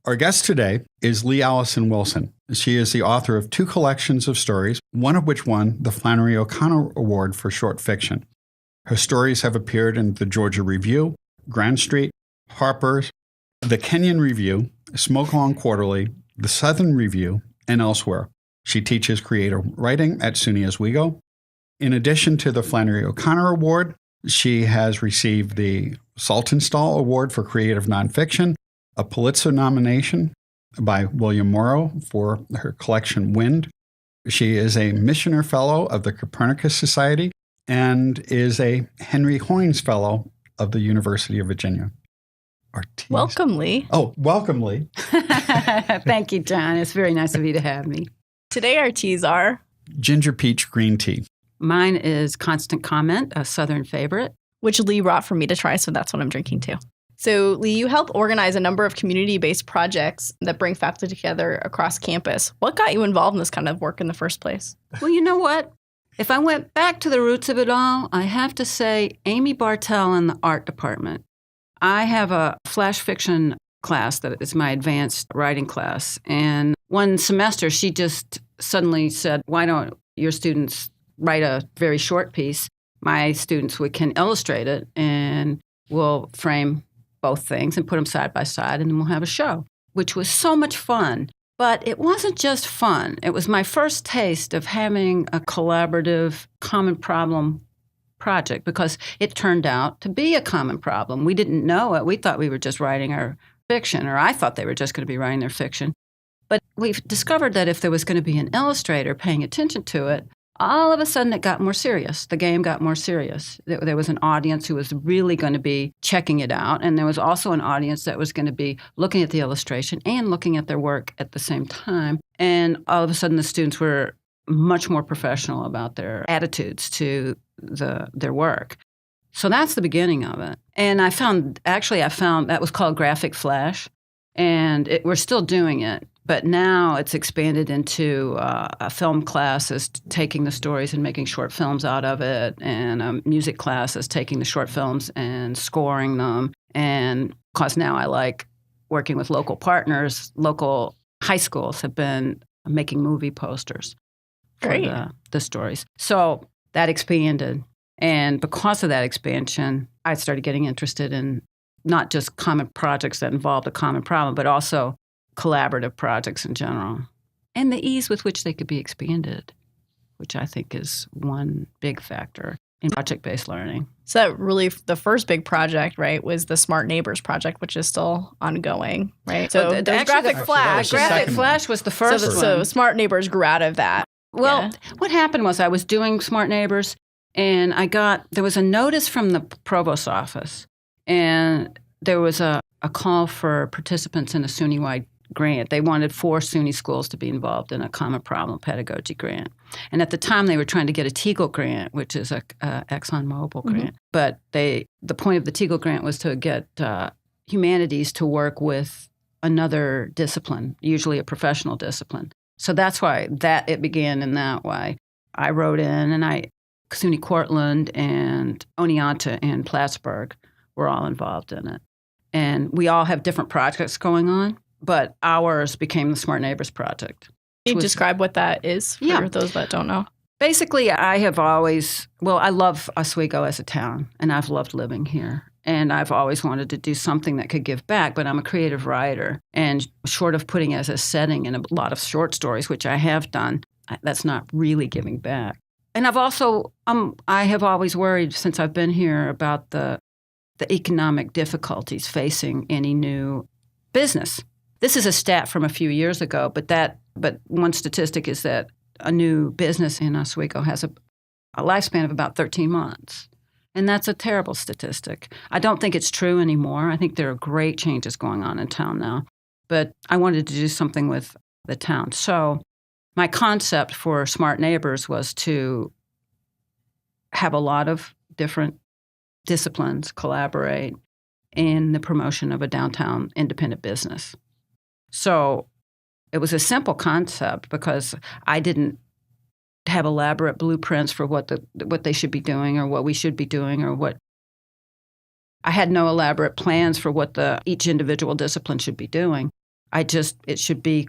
Our guest today is Lee Allison Wilson. She is the author of 2 collections of stories, one of which won the Flannery O'Connor Award for short fiction. Her stories have appeared in the Georgia Review, Grand Street, Harper's, the Kenyon Review, Smoke Long Quarterly, the Southern Review, and elsewhere. She teaches creative writing at SUNY Oswego. In addition to the Flannery O'Connor Award, she has received the Saltonstall Award for Creative Nonfiction, a Pulitzer nomination by William Morrow for her collection Wind. She is a Missioner Fellow of the Copernicus Society and is a Henry Hoynes Fellow of the University of Virginia. Welcome, Lee. Oh, welcome, Lee. Thank you, John. It's very nice of you to have me. Today our teas are Ginger Peach Green Tea. Mine is Constant Comment, a Southern favorite. which Lee brought for me to try, so that's what I'm drinking too. So, Lee, you help organize a number of community-based projects that bring faculty together across campus. What got you involved in this kind of work in the first place? Well, you know what? If I went back to the roots of it all, I have to say Amy Bartell in the art department. I have a flash fiction class that is my advanced writing class. And one semester, she just suddenly said, why don't your students write a very short piece? My students can illustrate it, and we'll frame both things and put them side by side, and then we'll have a show, which was so much fun. But it wasn't just fun. It was my first taste of having a collaborative, common problem project, because it turned out to be a common problem. We didn't know it. We thought we were just writing our fiction, or I thought they were just going to be writing their fiction. But we've discovered that if there was going to be an illustrator paying attention to it, all of a sudden it got more serious. The game got more serious. There was an audience who was really going to be checking it out, and there was also an audience that was going to be looking at the illustration and looking at their work at the same time. And all of a sudden the students were much more professional about their attitudes to their work. So that's the beginning of it. And I found that was called Graphic Flash, and we're still doing it. But now it's expanded into a film class is taking the stories and making short films out of it, and a music class is taking the short films and scoring them. And because now I like working with local partners, local high schools have been making movie posters for the stories. So that expanded. And because of that expansion, I started getting interested in not just common projects that involved a common problem, but also collaborative projects in general, and the ease with which they could be expanded, which I think is one big factor in project-based learning. So that really, the first big project, right, was the Smart Neighbors project, which is still ongoing, right? So Graphic Flash. Graphic Flash was the first one. So Smart Neighbors grew out of that. Well, what happened was I was doing Smart Neighbors, and there was a notice from the provost's office, and there was a call for participants in a SUNY-wide grant. They wanted 4 SUNY schools to be involved in a common problem pedagogy grant. And at the time, they were trying to get a Teagle grant, which is a ExxonMobil grant. But the point of the Teagle grant was to get humanities to work with another discipline, usually a professional discipline. So that's why it began in that way. I wrote in, and SUNY Cortland and Oneonta and Plattsburgh were all involved in it. And we all have different projects going on, but ours became the Smart Neighbors Project. Can you describe what that is for those that don't know? Basically, I love Oswego as a town, and I've loved living here. And I've always wanted to do something that could give back, but I'm a creative writer. And short of putting as a setting in a lot of short stories, which I have done, that's not really giving back. And I have always worried since I've been here about the economic difficulties facing any new business. This is a stat from a few years ago, but one statistic is that a new business in Oswego has a lifespan of about 13 months. And that's a terrible statistic. I don't think it's true anymore. I think there are great changes going on in town now. But I wanted to do something with the town. So my concept for Smart Neighbors was to have a lot of different disciplines collaborate in the promotion of a downtown independent business. So it was a simple concept because I didn't have elaborate blueprints for what they should be doing or what we should be doing I had no elaborate plans for what each individual discipline should be doing. It should be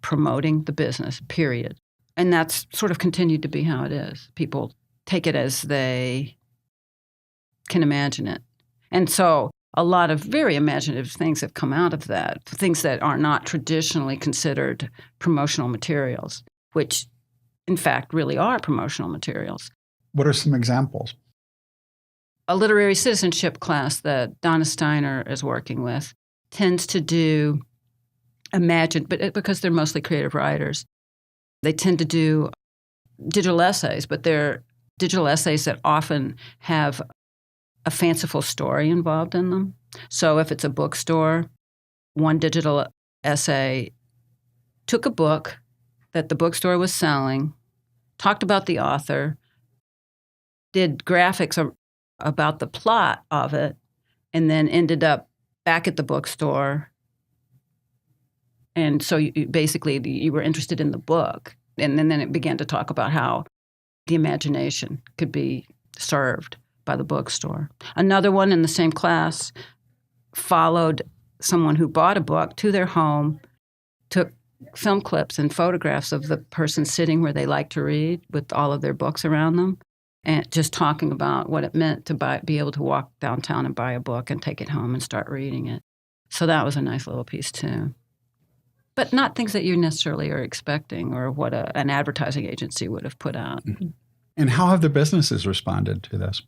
promoting the business, period. And that's sort of continued to be how it is. People take it as they can imagine it. And so a lot of very imaginative things have come out of that, things that are not traditionally considered promotional materials, which in fact really are promotional materials. What are some examples? A literary citizenship class that Donna Steiner is working with tends to do because they're mostly creative writers, they tend to do digital essays, but they're digital essays that often have a fanciful story involved in them. So if it's a bookstore, one digital essay took a book that the bookstore was selling, talked about the author, did graphics about the plot of it, and then ended up back at the bookstore. And so you were interested in the book. And then it began to talk about how the imagination could be served by the bookstore. Another one in the same class followed someone who bought a book to their home, took film clips and photographs of the person sitting where they like to read with all of their books around them, and just talking about what it meant to be able to walk downtown and buy a book and take it home and start reading it. So that was a nice little piece too. But not things that you necessarily are expecting or what an advertising agency would have put out. And how have the businesses responded to this?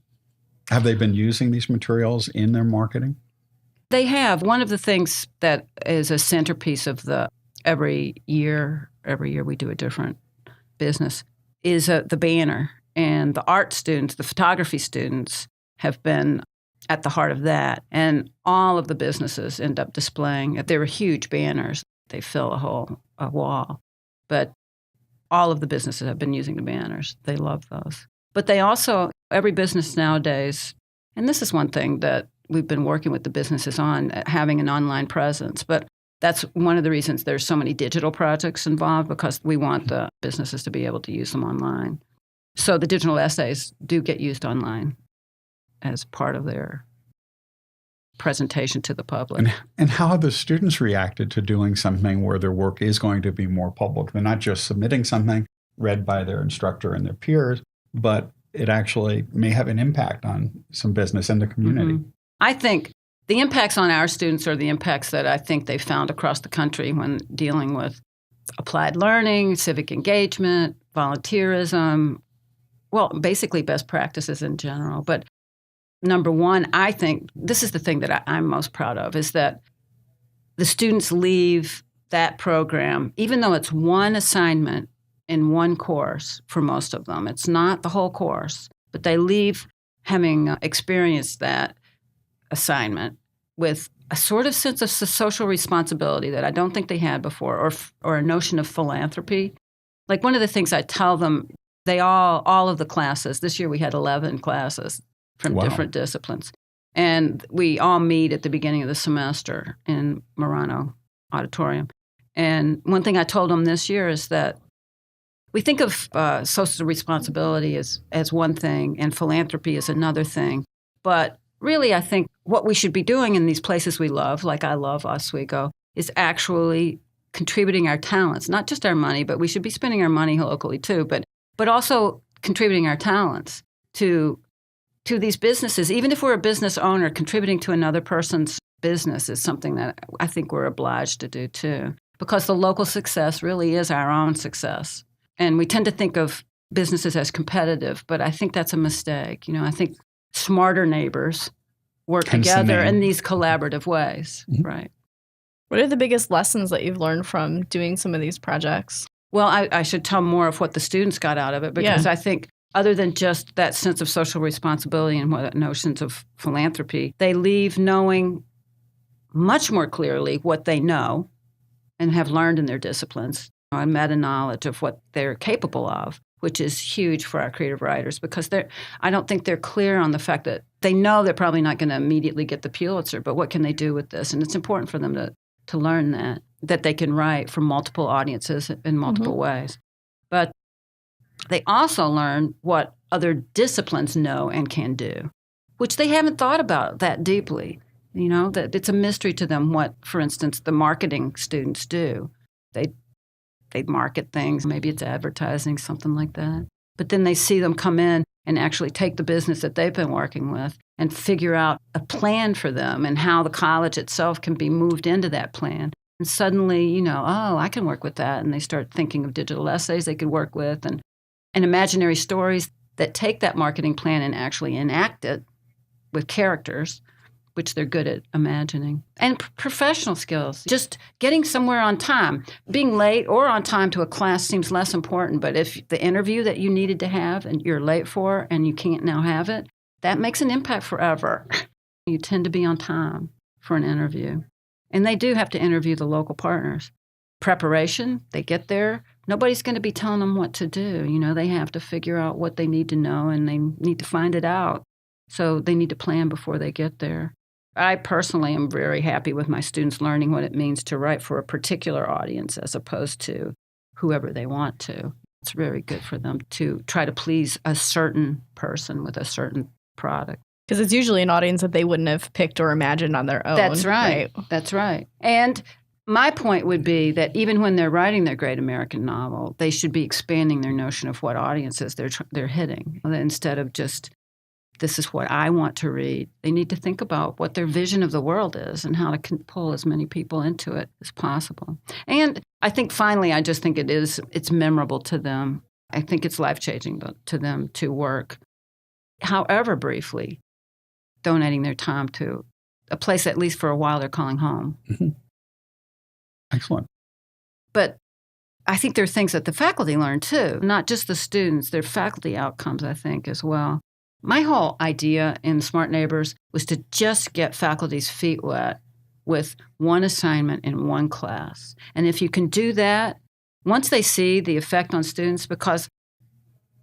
Have they been using these materials in their marketing? They have. One of the things that is a centerpiece of every year we do a different business, is the banner. And the art students, the photography students have been at the heart of that. And all of the businesses end up displaying. There were huge banners. They fill a wall. But all of the businesses have been using the banners. They love those. But they also, every business nowadays, and this is one thing that we've been working with the businesses on, having an online presence. But that's one of the reasons there's so many digital projects involved, because we want the businesses to be able to use them online. So the digital essays do get used online as part of their presentation to the public. And how have the students reacted to doing something where their work is going to be more public? They're not just submitting something read by their instructor and their peers, but it actually may have an impact on some business in the community. Mm-hmm. I think the impacts on our students are the impacts that I think they found across the country when dealing with applied learning, civic engagement, volunteerism, well, basically best practices in general. But number one, I think this is the thing that I'm most proud of, is that the students leave that program, even though it's one assignment in one course for most of them. It's not the whole course, but they leave having experienced that assignment with a sort of sense of social responsibility that I don't think they had before, or a notion of philanthropy. Like one of the things I tell them, all of the classes, this year we had 11 classes from different disciplines. And we all meet at the beginning of the semester in Marano Auditorium. And one thing I told them this year is that we think of social responsibility as one thing and philanthropy as another thing. But really, I think what we should be doing in these places we love, like I love Oswego, is actually contributing our talents, not just our money, but we should be spending our money locally too, but also contributing our talents to these businesses. Even if we're a business owner, contributing to another person's business is something that I think we're obliged to do too, because the local success really is our own success. And we tend to think of businesses as competitive, but I think that's a mistake. I think smarter neighbors work together in these collaborative ways, right? What are the biggest lessons that you've learned from doing some of these projects? Well, I should tell more of what the students got out of it, because I think other than just that sense of social responsibility and what notions of philanthropy, they leave knowing much more clearly what they know and have learned in their disciplines, a meta-knowledge of what they're capable of, which is huge for our creative writers, because I don't think they're clear on the fact that they know they're probably not going to immediately get the Pulitzer, but what can they do with this? And it's important for them to learn that they can write for multiple audiences in multiple ways. But they also learn what other disciplines know and can do, which they haven't thought about that deeply. that it's a mystery to them what, for instance, the marketing students do. They market things. Maybe it's advertising, something like that. But then they see them come in and actually take the business that they've been working with and figure out a plan for them and how the college itself can be moved into that plan. And suddenly, I can work with that. And they start thinking of digital essays they could work with and imaginary stories that take that marketing plan and actually enact it with characters, which they're good at imagining. And professional skills, just getting somewhere on time. Being late or on time to a class seems less important, but if the interview that you needed to have and you're late for and you can't now have it, that makes an impact forever. You tend to be on time for an interview. And they do have to interview the local partners. Preparation, they get there. Nobody's going to be telling them what to do. They have to figure out what they need to know and they need to find it out. So they need to plan before they get there. I personally am very happy with my students learning what it means to write for a particular audience as opposed to whoever they want to. It's very good for them to try to please a certain person with a certain product. Because it's usually an audience that they wouldn't have picked or imagined on their own. That's right. That's right. And my point would be that even when they're writing their great American novel, they should be expanding their notion of what audiences they're hitting instead of just, this is what I want to read. They need to think about what their vision of the world is and how to pull as many people into it as possible. And I think finally, I just think it's memorable to them. I think it's life-changing to them to work, however briefly, donating their time to a place at least for a while they're calling home. Mm-hmm. Excellent. But I think there are things that the faculty learn too, not just the students, their faculty outcomes, I think, as well. My whole idea in Smart Neighbors was to just get faculty's feet wet with one assignment in one class. And if you can do that, once they see the effect on students, because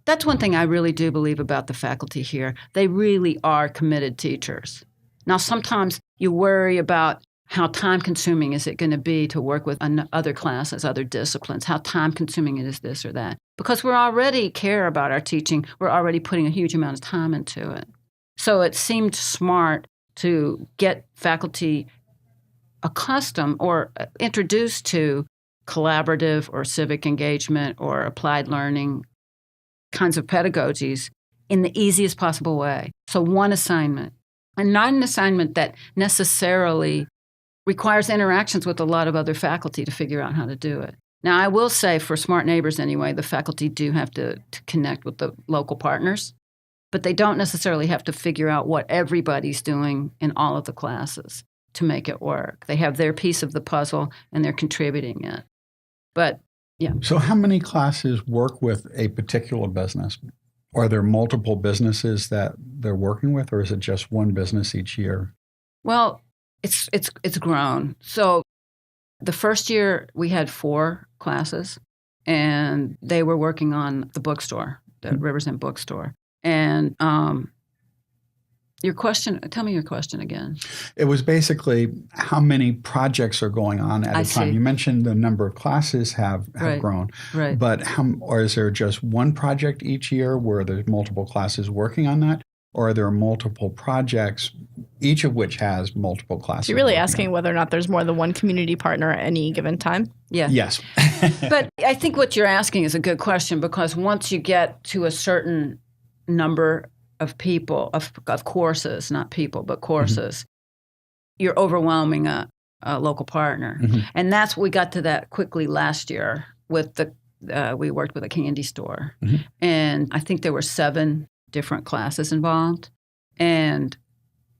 that's one thing I really do believe about the faculty here. They really are committed teachers. Now, sometimes you worry about how time-consuming is it going to be to work with other classes, other disciplines, how time-consuming it is this or that. Because we already care about our teaching, we're already putting a huge amount of time into it. So it seemed smart to get faculty accustomed or introduced to collaborative or civic engagement or applied learning kinds of pedagogies in the easiest possible way. So one assignment, and not an assignment that necessarily requires interactions with a lot of other faculty to figure out how to do it. Now, I will say for Smart Neighbors anyway, the faculty do have to connect with the local partners, but they don't necessarily have to figure out what everybody's doing in all of the classes to make it work. They have their piece of the puzzle and they're contributing it. But yeah. So how many classes work with a particular business? Are there multiple businesses that they're working with, or is it just one business each year? Well, it's grown. So the first year we had 4 classes, and they were working on the bookstore, the Rivers End bookstore. And your question, tell me your question again. It was basically how many projects are going on at a time. See. You mentioned the number of classes have Right. grown, Right. but or is there just one project each year where there's multiple classes working on that? Or are there multiple projects, each of which has multiple classes? You're really working asking on it? whether or not there's more than one community partner at any given time? Yeah. Yes. But I think what you're asking is a good question, because once you get to a certain number of people, of courses, not people, but courses, you're overwhelming a local partner. Mm-hmm. And we got to that quickly last year with we worked with a candy store. Mm-hmm. And I think there were 7 different classes involved, and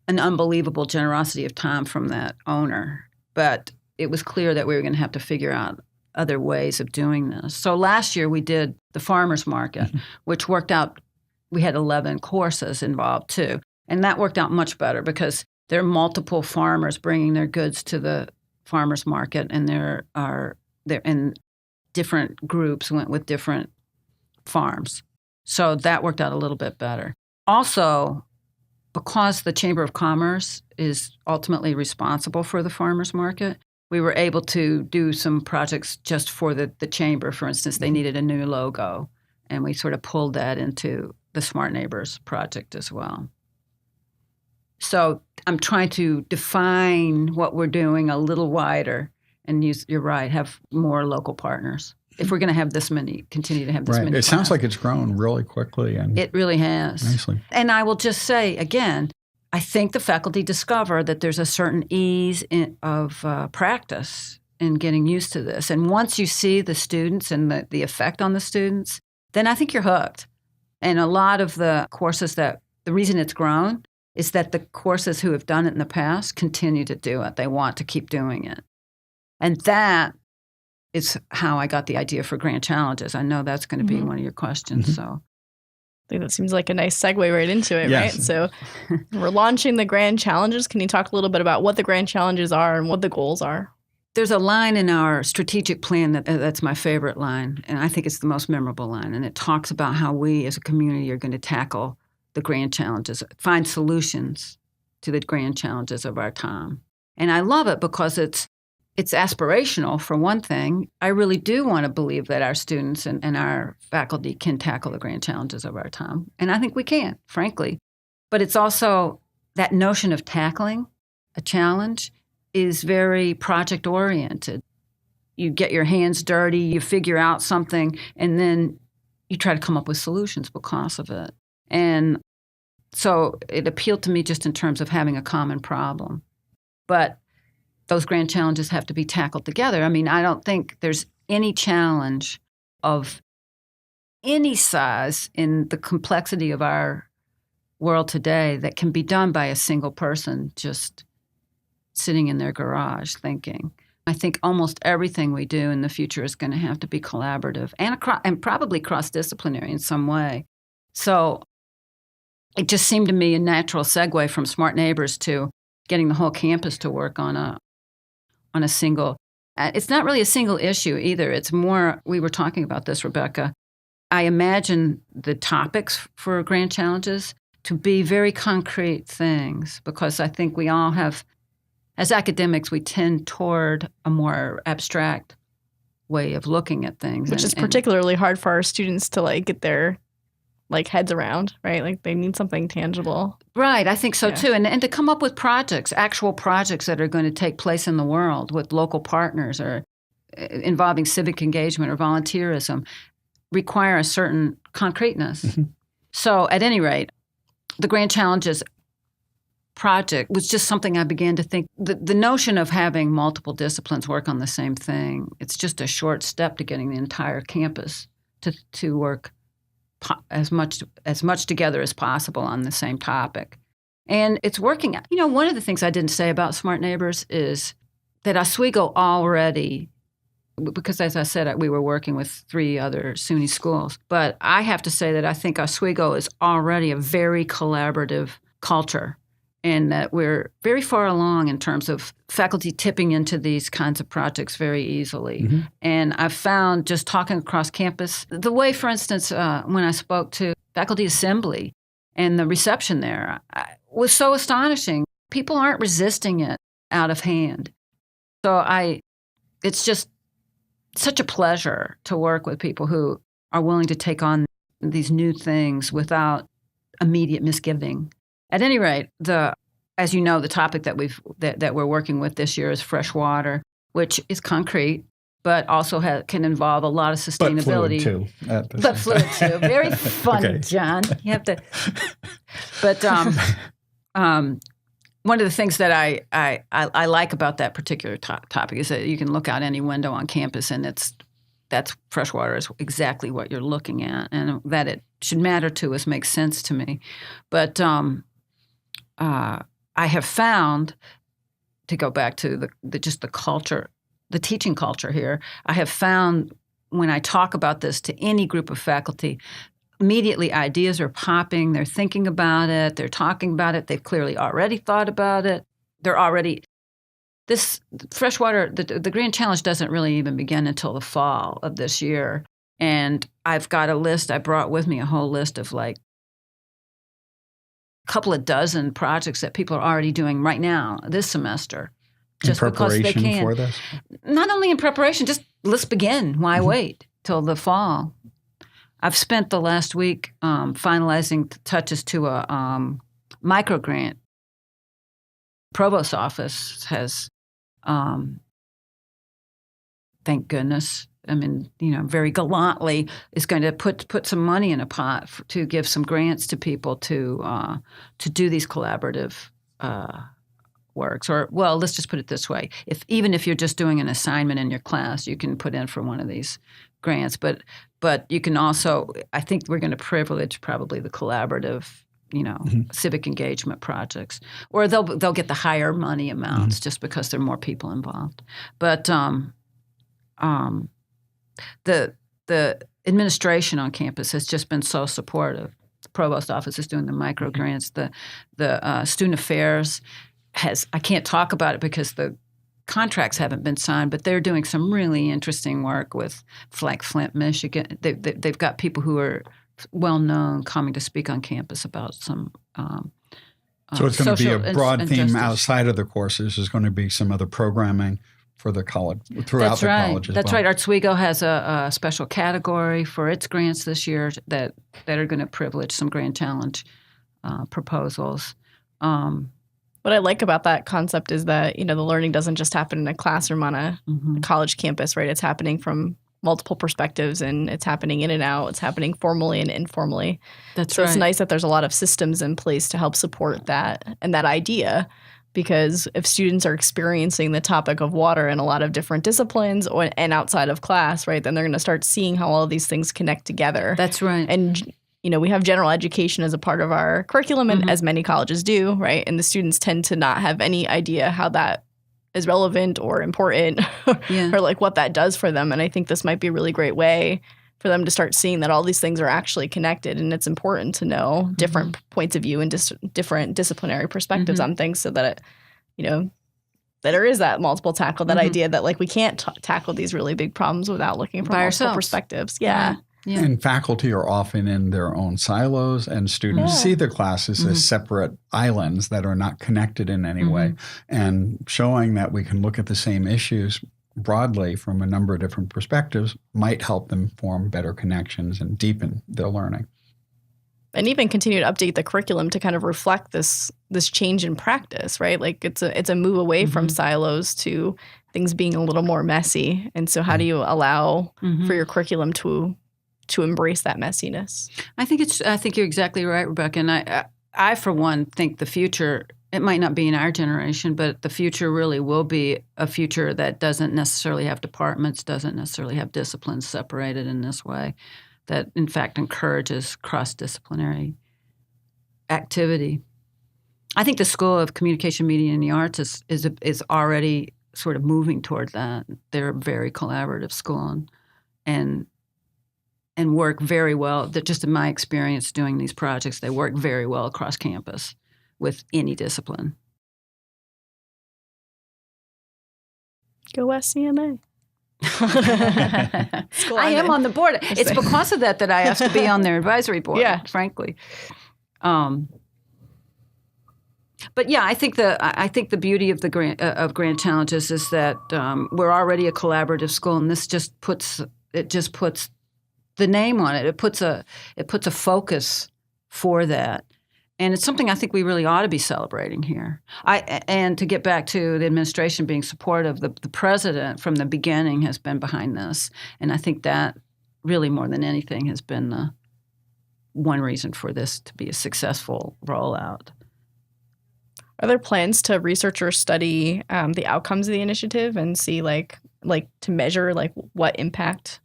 an unbelievable generosity of time from that owner. But it was clear that we were going to have to figure out other ways of doing this. So last year we did the farmers market, which worked out. We had 11 courses involved too. And that worked out much better because there are multiple farmers bringing their goods to the farmers market, and there and different groups went with different farms. So that worked out a little bit better. Also, because the Chamber of Commerce is ultimately responsible for the farmers market, we were able to do some projects just for the chamber. For instance, they needed a new logo, and we sort of pulled that into the Smart Neighbors project as well. So I'm trying to define what we're doing a little wider and you're right, have more local partners. If we're going to have continue to have this many It sounds classes. like it's grown really quickly. And It really has. Nicely. And I will just say, again, I think the faculty discover that there's a certain ease of practice in getting used to this. And once you see the students and the effect on the students, then I think you're hooked. And a lot of the courses the reason it's grown is that the courses who have done it in the past continue to do it. They want to keep doing it. And that is how I got the idea for Grand Challenges. I know that's going to be one of your questions. So I think that seems like a nice segue right into it, Yes. right? So we're launching the Grand Challenges. Can you talk a little bit about what the Grand Challenges are and what the goals are? there's a line in our strategic plan that's my favorite line, and I think it's the most memorable line, and it talks about how we as a community are going to tackle the grand challenges, find solutions to the grand challenges of our time. And I love it because it's aspirational, for one thing. I really do want to believe that our students and our faculty can tackle the grand challenges of our time. And I think we can, frankly. But it's also that notion of tackling a challenge is very project-oriented. You get your hands dirty, you figure out something, and then you try to come up with solutions because of it. And so it appealed to me just in terms of having a common problem. But those grand challenges have to be tackled together. I mean, I don't think there's any challenge of any size in the complexity of our world today that can be done by a single person just sitting in their garage thinking. I think almost everything we do in the future is going to have to be collaborative and probably cross-disciplinary in some way. So it just seemed to me a natural segue from Smart Neighbors to getting the whole campus to work on a single. It's not really a single issue either. It's more, we were talking about this, Rebecca. I imagine the topics for grand challenges to be very concrete things because I think we all have, as academics, we tend toward a more abstract way of looking at things. Which is particularly hard for our students to get their heads around, right? Like they need something tangible. Right, I think so too. And to come up with projects, actual projects that are going to take place in the world with local partners or involving civic engagement or volunteerism require a certain concreteness. Mm-hmm. So at any rate, the Grand Challenges project was just something I began to think. The notion of having multiple disciplines work on the same thing, it's just a short step to getting the entire campus to work as much together as possible on the same topic. And it's working. You know, one of the things I didn't say about Smart Neighbors is that Oswego already, because as I said, we were working with 3 other SUNY schools, but I have to say that I think Oswego is already a very collaborative culture and that we're very far along in terms of faculty tipping into these kinds of projects very easily. Mm-hmm. And I've found just talking across campus, the way, for instance, when I spoke to faculty assembly and the reception there was so astonishing. People aren't resisting it out of hand. So it's just such a pleasure to work with people who are willing to take on these new things without immediate misgiving. At any rate, as you know, the topic that we're working with this year is fresh water, which is concrete, but also can involve a lot of sustainability. But fluid too. Very funny, okay. John. You have to. But one of the things that I like about that particular topic is that you can look out any window on campus, and that's fresh water is exactly what you're looking at, and that it should matter to us makes sense to me. But I have found, to go back to just the culture, the teaching culture here, I have found when I talk about this to any group of faculty, immediately ideas are popping. They're thinking about it. They're talking about it. They've clearly already thought about it. This freshwater, the Grand Challenge doesn't really even begin until the fall of this year. And I've got a list. I brought with me a whole list of couple of dozen projects that people are already doing right now this semester. Just in preparation because they can. For this? Not only in preparation, just let's begin. Why wait till the fall? I've spent the last week finalizing touches to a micro grant provost office has, thank goodness, very gallantly is going to put some money in a pot to give some grants to people to do these collaborative works. Or, well, let's just put it this way: even if you're just doing an assignment in your class, you can put in for one of these grants. But you can also, I think we're going to privilege probably the collaborative, civic engagement projects, or they'll get the higher money amounts just because there are more people involved. But the administration on campus has just been so supportive. The provost office is doing the micro grants. The student affairs I can't talk about it because the contracts haven't been signed, but they're doing some really interesting work with Flint, Michigan. They've got people who are well known coming to speak on campus about some. So it's going to be a broad injustice. theme outside of the courses. There's going to be some other programming for the college throughout the college as That's well. right. Artswego has a special category for its grants this year that are going to privilege some Grand Challenge proposals. What I like about that concept is that, the learning doesn't just happen in a classroom on a college campus, right? It's happening from multiple perspectives, and it's happening in and out. It's happening formally and informally. That's right. So it's nice that there's a lot of systems in place to help support that and that idea, because if students are experiencing the topic of water in a lot of different disciplines and outside of class, right, then they're going to start seeing how all of these things connect together. That's right. And we have general education as a part of our curriculum, and as many colleges do, right? And the students tend to not have any idea how that is relevant or important or like what that does for them. And I think this might be a really great way for them to start seeing that all these things are actually connected. And it's important to know different points of view and different disciplinary perspectives on things, so that that there is that multiple tackle, that idea that like we can't tackle these really big problems without looking from multiple perspectives. Yeah. Right. Yeah. And faculty are often in their own silos, and students see their classes as separate islands that are not connected in any way. And showing that we can look at the same issues broadly from a number of different perspectives might help them form better connections and deepen their learning. And even continue to update the curriculum to kind of reflect this change in practice, right? Like it's a move away from silos to things being a little more messy. And so how do you allow for your curriculum to embrace that messiness? I think you're exactly right, Rebecca. And I for one think the future, it might not be in our generation, but the future really will be a future that doesn't necessarily have departments, doesn't necessarily have disciplines separated in this way, that in fact encourages cross-disciplinary activity. I think the School of Communication, Media, and the Arts is already sort of moving toward that. They're a very collaborative school and work very well. Just in my experience doing these projects, they work very well across campus with any discipline. Go SCMA. I am on the board. It's because of that I asked to be on their advisory board, frankly. But yeah, I think the beauty of the Grand Challenges is that we're already a collaborative school, and this just puts the name on it. It puts a focus for that, and it's something I think we really ought to be celebrating here. And to get back to the administration being supportive, the president from the beginning has been behind this, and I think that really more than anything has been the one reason for this to be a successful rollout. Are there plans to research or study the outcomes of the initiative and see like to measure like what impact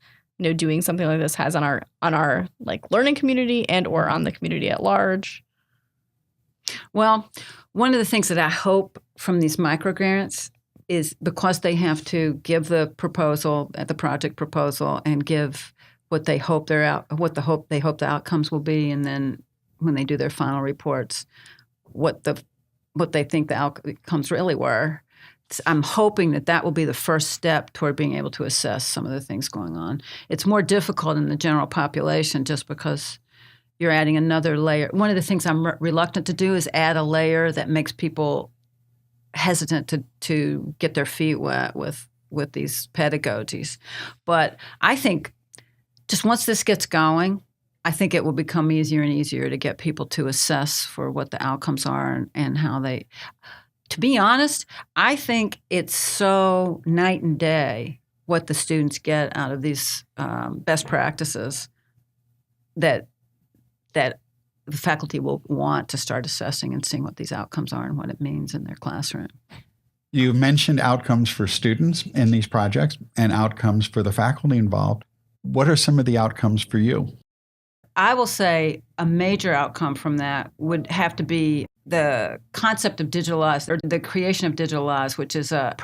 doing something like this has on our like learning community and or on the community at large? Well, one of the things that I hope from these microgrants is because they have to give the proposal, the project proposal, and give what they hope the outcomes will be, and then when they do their final reports, what they think the outcomes really were. I'm hoping that will be the first step toward being able to assess some of the things going on. It's more difficult in the general population just because you're adding another layer. One of the things I'm reluctant to do is add a layer that makes people hesitant to get their feet wet with these pedagogies. But I think just once this gets going, I think it will become easier and easier to get people to assess for what the outcomes are and how they To be honest, I think it's so night and day what the students get out of these best practices that the faculty will want to start assessing and seeing what these outcomes are and what it means in their classroom. You mentioned outcomes for students in these projects and outcomes for the faculty involved. What are some of the outcomes for you? I will say a major outcome from that would have to be the concept of digitalized, or the creation of digitalized, which is a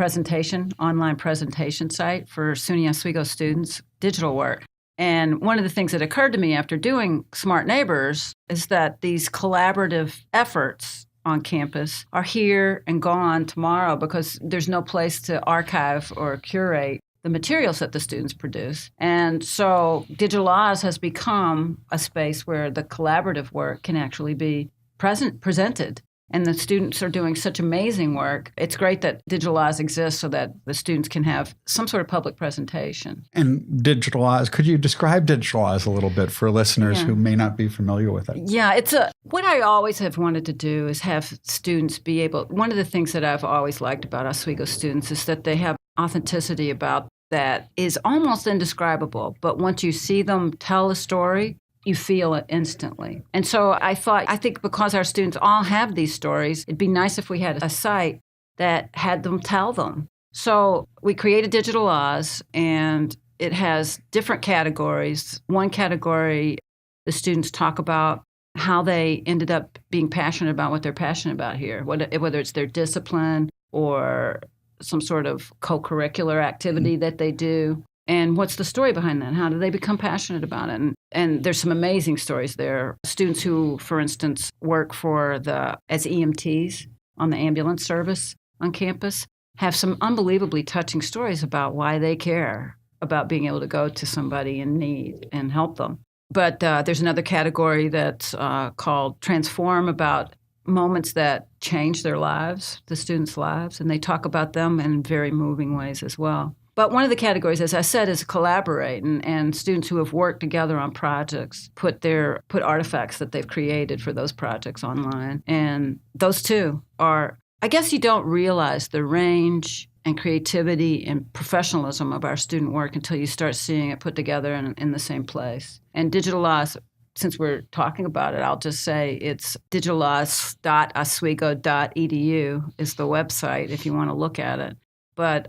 online presentation site for SUNY Oswego students, digital work. And one of the things that occurred to me after doing Smart Neighbors is that these collaborative efforts on campus are here and gone tomorrow because there's no place to archive or curate the materials that the students produce. And so Digital Oz has become a space where the collaborative work can actually be presented. And the students are doing such amazing work. It's great that Digital Oz exists so that the students can have some sort of public presentation. And Digital Oz, could you describe Digital Oz a little bit for listeners who may not be familiar with it? Yeah, what I always have wanted to do is have students be able, one of the things that I've always liked about Oswego students is that they have authenticity about that is almost indescribable. But once you see them tell a story, you feel it instantly. And so I think because our students all have these stories, it'd be nice if we had a site that had them tell them. So we created Digital Oz, and it has different categories. One category, the students talk about how they ended up being passionate about what they're passionate about here, whether it's their discipline or some sort of co-curricular activity that they do. And what's the story behind that? How do they become passionate about it? And there's some amazing stories there. Students who, for instance, work as EMTs on the ambulance service on campus have some unbelievably touching stories about why they care about being able to go to somebody in need and help them. But there's another category that's called Transform, about moments that change their lives, the students' lives, and they talk about them in very moving ways as well. But one of the categories, as I said, is collaborate, and students who have worked together on projects put artifacts that they've created for those projects online. And those two are, I guess you don't realize the range and creativity and professionalism of our student work until you start seeing it put together in the same place. And Digital Oz, since we're talking about it, I'll just say it's digitaloz.oswego.edu is the website if you want to look at it. But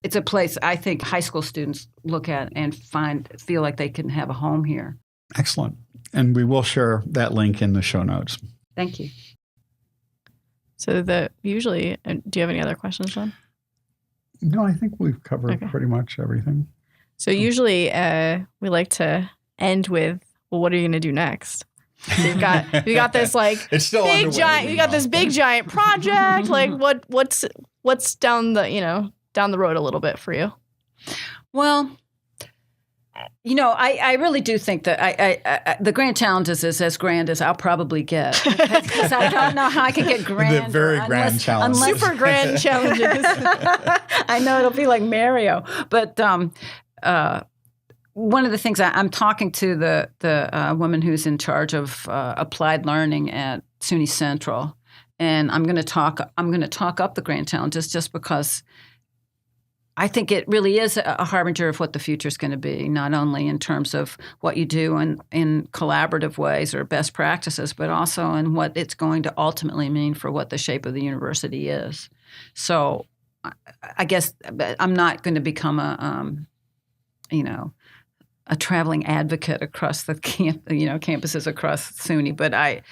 it's a place I think high school students look at and feel like they can have a home here. Excellent. And we will share that link in the show notes. Thank you. So do you have any other questions, John? No, I think we've covered pretty much everything. So usually we like to end with, well, what are you going to do next? So you got this like it's still big underway, giant. You got this big giant project. Like what's down the road a little bit for you? Well, I really do think that I the grand challenges is as grand as I'll probably get, because I don't know how I can get grand. The very grand challenges. Super grand challenges. I know it'll be like Mario, but one of the things I'm talking to the woman who's in charge of applied learning at SUNY Central, and I'm going to talk up the grand challenges just because I think it really is a harbinger of what the future is going to be, not only in terms of what you do in collaborative ways or best practices, but also in what it's going to ultimately mean for what the shape of the university is. So I guess I'm not going to become a traveling advocate across the campuses across SUNY, but I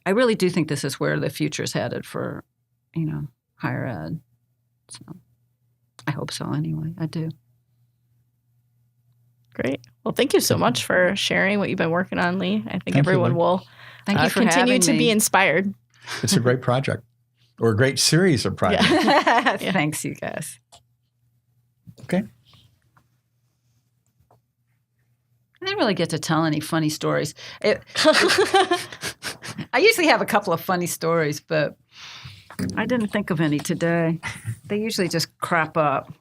really do think this is where the future is headed for, higher ed. So I hope so anyway. I do. Great. Well, thank you so much for sharing what you've been working on, Lee. I think everyone will thank you for continue to be inspired. It's a great project, or a great series of projects. Yeah. Thanks, you guys. Okay. I didn't really get to tell any funny stories. I usually have a couple of funny stories, but I didn't think of any today. They usually just crop up.